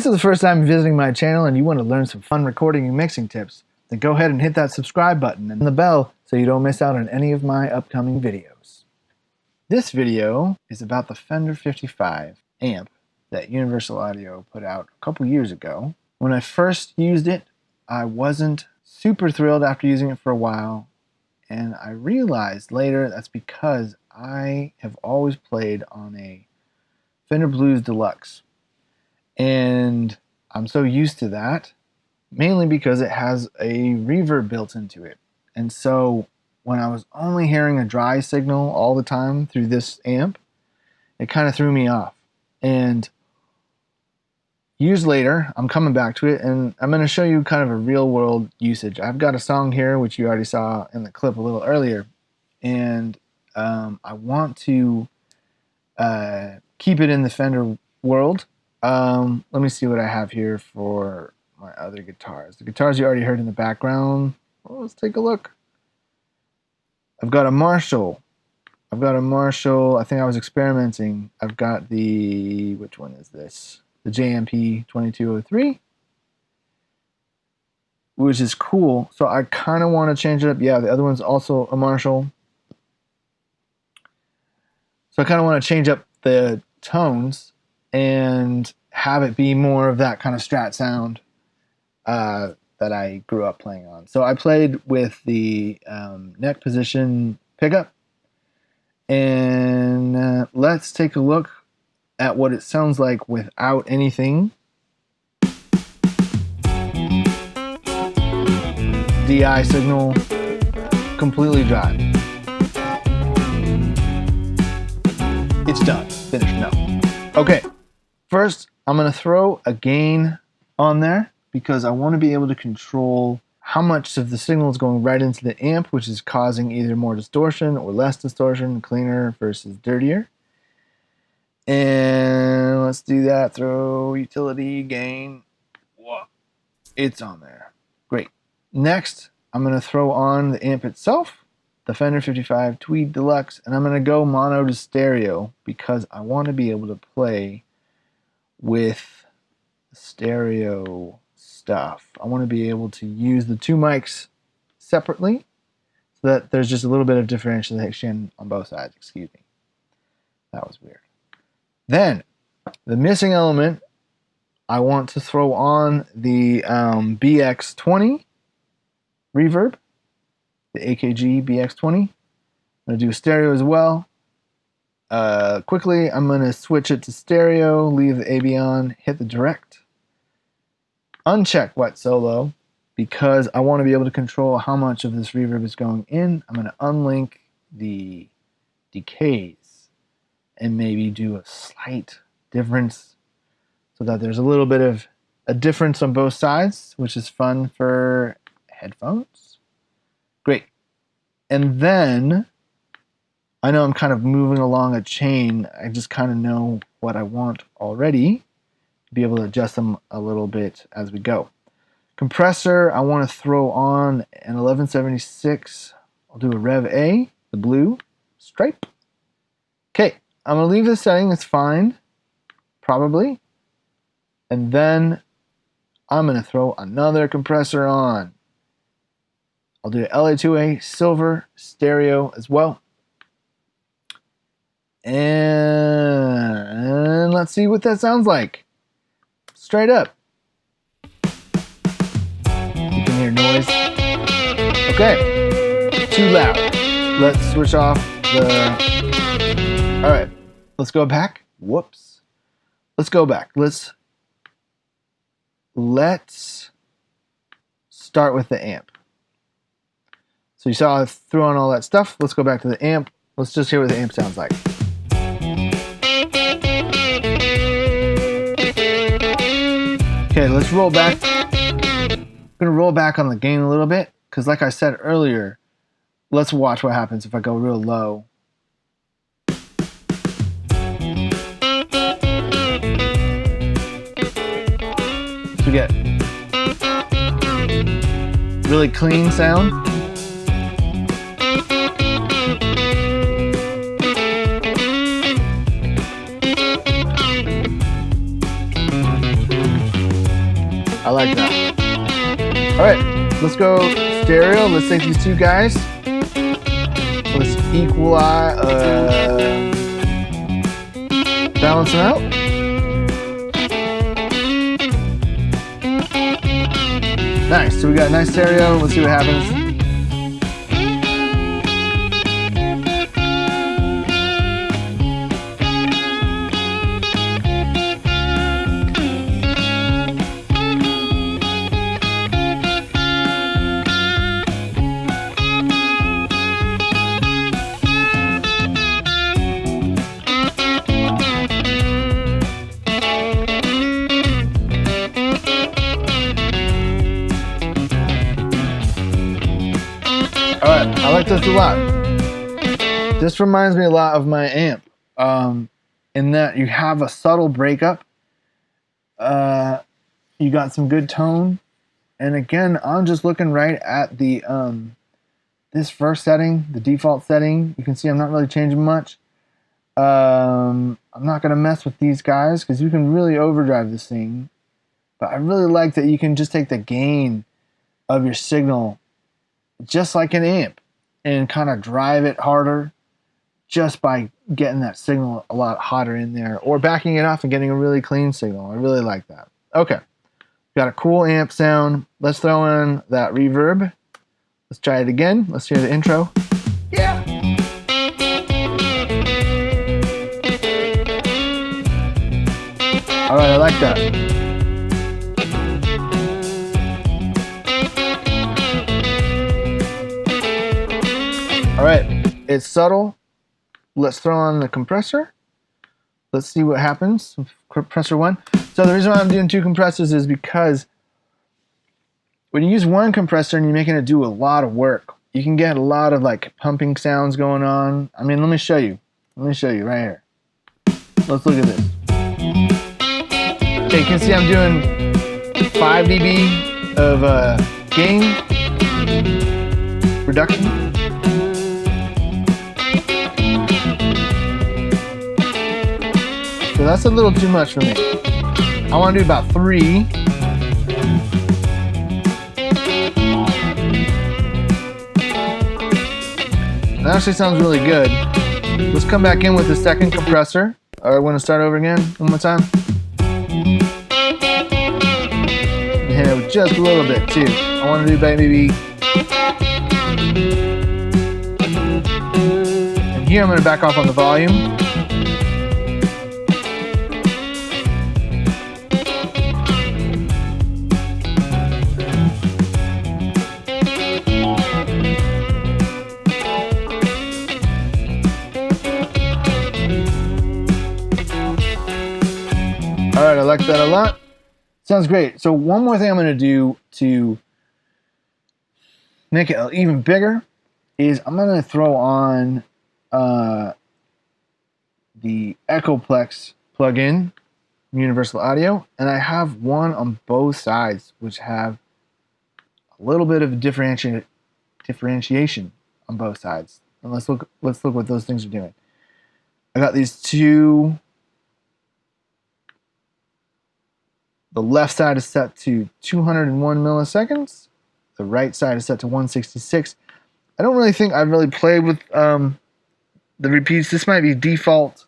this is the first time visiting my channel and you want to learn some fun recording and mixing tips, then go ahead and hit that subscribe button and the bell so you don't miss out on any of my upcoming videos. This video is about the Fender 55 amp that Universal Audio put out a couple years ago. When I first used it, I wasn't super thrilled after using it for a while, and I realized later that's because I have always played on a Fender Blues Deluxe. And I'm so used to that, mainly because it has a reverb built into it. And so when I was only hearing a dry signal all the time through this amp, it kind of threw me off. And years later, I'm coming back to it, and I'm going to show you kind of a real world usage. I've got a song here, which you already saw in the clip a little earlier, and I want to keep it in the Fender world. Let me see what I have here for my other guitars. The guitars you already heard in the background. Well, let's take a look. I've got a Marshall. I think I was experimenting. I've got the, which one is this? The JMP 2203, which is cool. So I kind of want to change it up. Yeah, the other one's also a Marshall. So I kind of want to change up the tones and have it be more of that kind of Strat sound that I grew up playing on. So I played with the neck position pickup, and let's take a look at what it sounds like without anything. DI signal completely dry. It's done. Finished. No. Okay. First, I'm going to throw a gain on there because I want to be able to control how much of the signal is going right into the amp, which is causing either more distortion or less distortion, cleaner versus dirtier. And let's do that. Throw utility gain. Whoa. It's on there. Great. Next, I'm going to throw on the amp itself, the Fender 55 Tweed Deluxe, and I'm going to go mono to stereo because I want to be able to play with stereo stuff. I want to be able to use the two mics separately so that there's just a little bit of differentiation on both sides. Excuse me. That was weird. Then, the missing element, I want to throw on the BX20 reverb, the AKG BX20. I'm going to do stereo as well. Quickly, I'm going to switch it to stereo, leave the AB on, hit the direct, uncheck wet solo, because I want to be able to control how much of this reverb is going in. I'm going to unlink the decays and maybe do a slight difference so that there's a little bit of a difference on both sides, which is fun for headphones. Great. And then I know I'm kind of moving along a chain. I just kind of know what I want already. Be able to adjust them a little bit as we go. Compressor, I want to throw on an 1176. I'll do a Rev A, the blue stripe. Okay, I'm going to leave this setting. It's fine, probably. And then I'm going to throw another compressor on. I'll do LA2A silver stereo as well. And let's see what that sounds like. Straight up. You can hear noise. Okay, too loud. Let's switch off the... All right, let's go back. Whoops. Let's go back. Let's start with the amp. So you saw I threw on all that stuff. Let's go back to the amp. Let's just hear what the amp sounds like. Okay, let's roll back. I'm gonna roll back on the gain a little bit, because like I said earlier, let's watch what happens if I go real low. So we get really clean sound. I like that. All right, let's go stereo. Let's take these two guys. Let's equalize, balance them out. Nice, so we got a nice stereo. Let's see what happens. Alright, I like this a lot. This reminds me a lot of my amp, in that you have a subtle breakup. You got some good tone, and again, I'm just looking right at the this first setting, the default setting. You can see I'm not really changing much. I'm not gonna mess with these guys because you can really overdrive this thing. But I really like that you can just take the gain of your signal, just like an amp, and kind of drive it harder just by getting that signal a lot hotter in there, or backing it off and getting a really clean signal. I really like that. Okay, got a cool amp sound. Let's throw in that reverb. Let's try it again. Let's hear the intro. Yeah. All right, I like that. All right, it's subtle. Let's throw on the compressor. Let's see what happens. Compressor 1. So the reason why I'm doing 2 compressors is because when you use 1 compressor and you're making it do a lot of work, you can get a lot of like pumping sounds going on. I mean, let me show you. Let me show you right here. Let's look at this. Okay, you can see I'm doing 5 dB of gain reduction. So that's a little too much for me. I want to do about 3. That actually sounds really good. Let's come back in with the second compressor. All right, want to start over again one more time. Hit it with just a little bit too. I want to do maybe. And here I'm going to back off on the volume. Alright, I like that a lot. Sounds great. So one more thing I'm going to do to make it even bigger is I'm going to throw on the Echoplex plugin, Universal Audio, and I have one on both sides, which have a little bit of differentiation on both sides. And let's look what those things are doing. I got these two. The left side is set to 201 milliseconds. The right side is set to 166. I don't really think I've really played with the repeats. This might be default.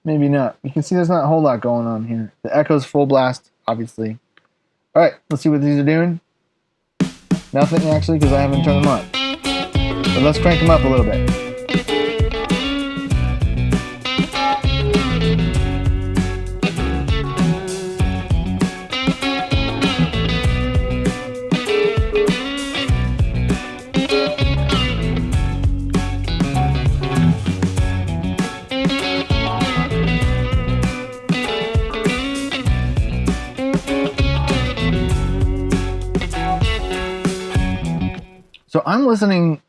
Maybe not. You can see there's not a whole lot going on here. The echo's full blast, obviously. All right, let's see what these are doing. Nothing actually, because I haven't turned them on. But let's crank them up a little bit. So I'm listening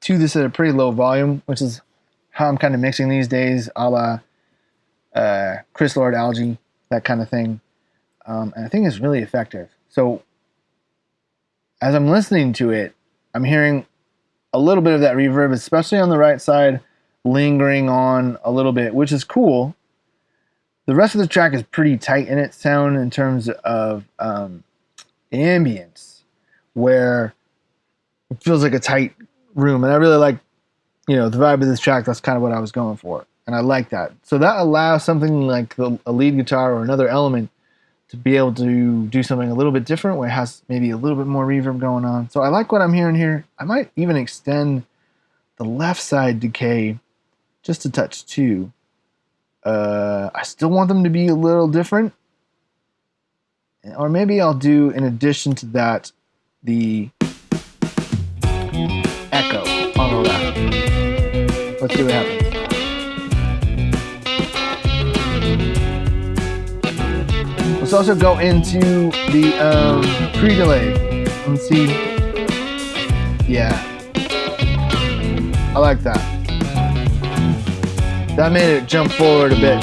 to this at a pretty low volume, which is how I'm kind of mixing these days, a la Chris Lord Algae, that kind of thing. And I think it's really effective. So as I'm listening to it, I'm hearing a little bit of that reverb, especially on the right side, lingering on a little bit, which is cool. The rest of the track is pretty tight in its sound in terms of ambience, where it feels like a tight room. And I really like, the vibe of this track. That's kind of what I was going for. And I like that. So that allows something like a lead guitar or another element to be able to do something a little bit different, where it has maybe a little bit more reverb going on. So I like what I'm hearing here. I might even extend the left side decay just a touch too. I still want them to be a little different. Or maybe I'll do, in addition to that, the echo on the left. Let's see what happens. Let's also go into the pre-delay and see. Yeah, I like that. That made it jump forward a bit.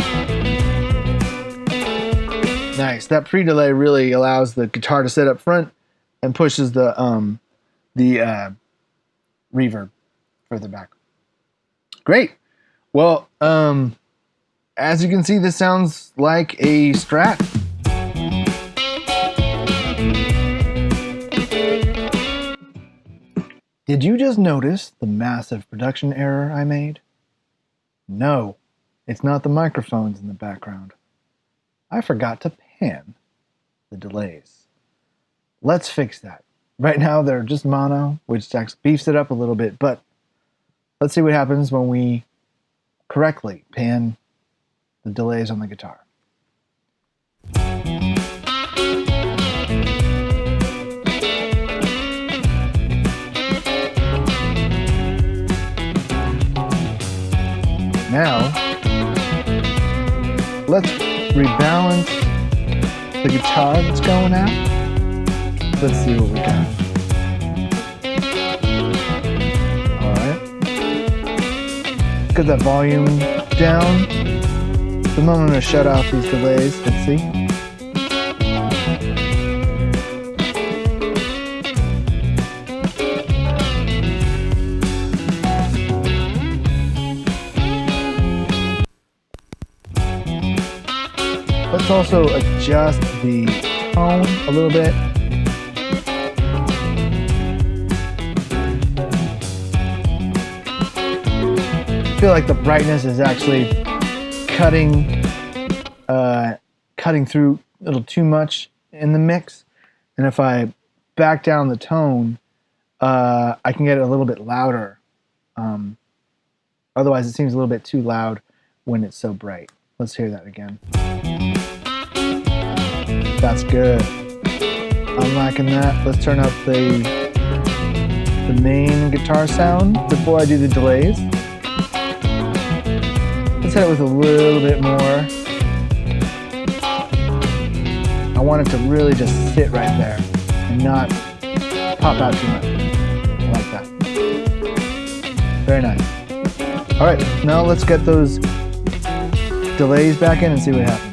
Nice. That pre-delay really allows the guitar to sit up front and pushes the reverb further back. Great. Well, as you can see, this sounds like a Strat. Did you just notice the massive production error I made? No, it's not the microphones in the background. I forgot to pan the delays. Let's fix that. Right now they're just mono, which actually beefs it up a little bit, but let's see what happens when we correctly pan the delays on the guitar. Now, let's rebalance the guitar that's going out. Let's see what we got. Alright. Get that volume down. So now I'm going to shut off these delays. Let's see. Let's also adjust the tone a little bit. I feel like the brightness is actually cutting through a little too much in the mix. And if I back down the tone, I can get it a little bit louder. Otherwise, it seems a little bit too loud when it's so bright. Let's hear that again. That's good. I'm liking that. Let's turn up the main guitar sound before I do the delays. Let's hit it with a little bit more. I want it to really just sit right there and not pop out too much. I like that. Very nice. All right, now let's get those delays back in and see what happens.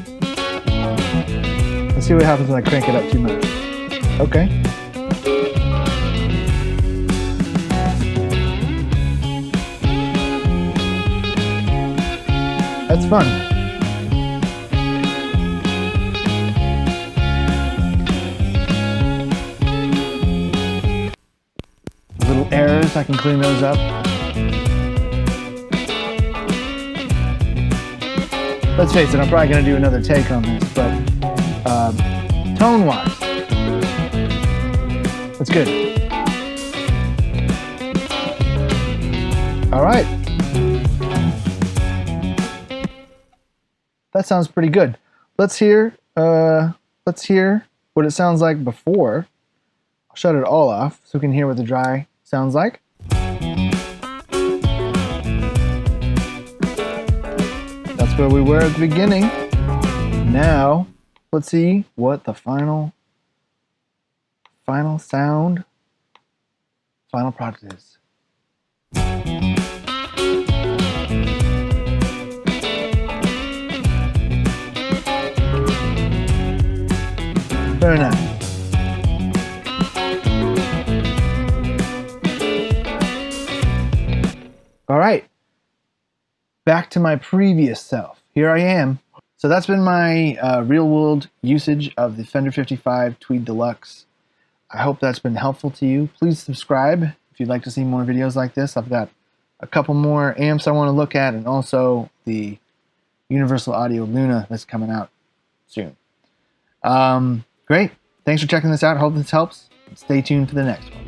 Let's see what happens when I crank it up too much. Okay. That's fun. Little errors, I can clean those up. Let's face it, I'm probably going to do another take on this, but tone-wise, that's good. All right. That sounds pretty good. Let's hear what it sounds like before. I'll shut it all off so we can hear what the dry sounds like. That's where we were at the beginning. Now, let's see what the final sound, final product is. Very nice. All right. Back to my previous self. Here I am. So that's been my real-world usage of the Fender 55 Tweed Deluxe. I hope that's been helpful to you. Please subscribe if you'd like to see more videos like this. I've got a couple more amps I want to look at, and also the Universal Audio Luna that's coming out soon. Great. Thanks for checking this out. Hope this helps. Stay tuned for the next one.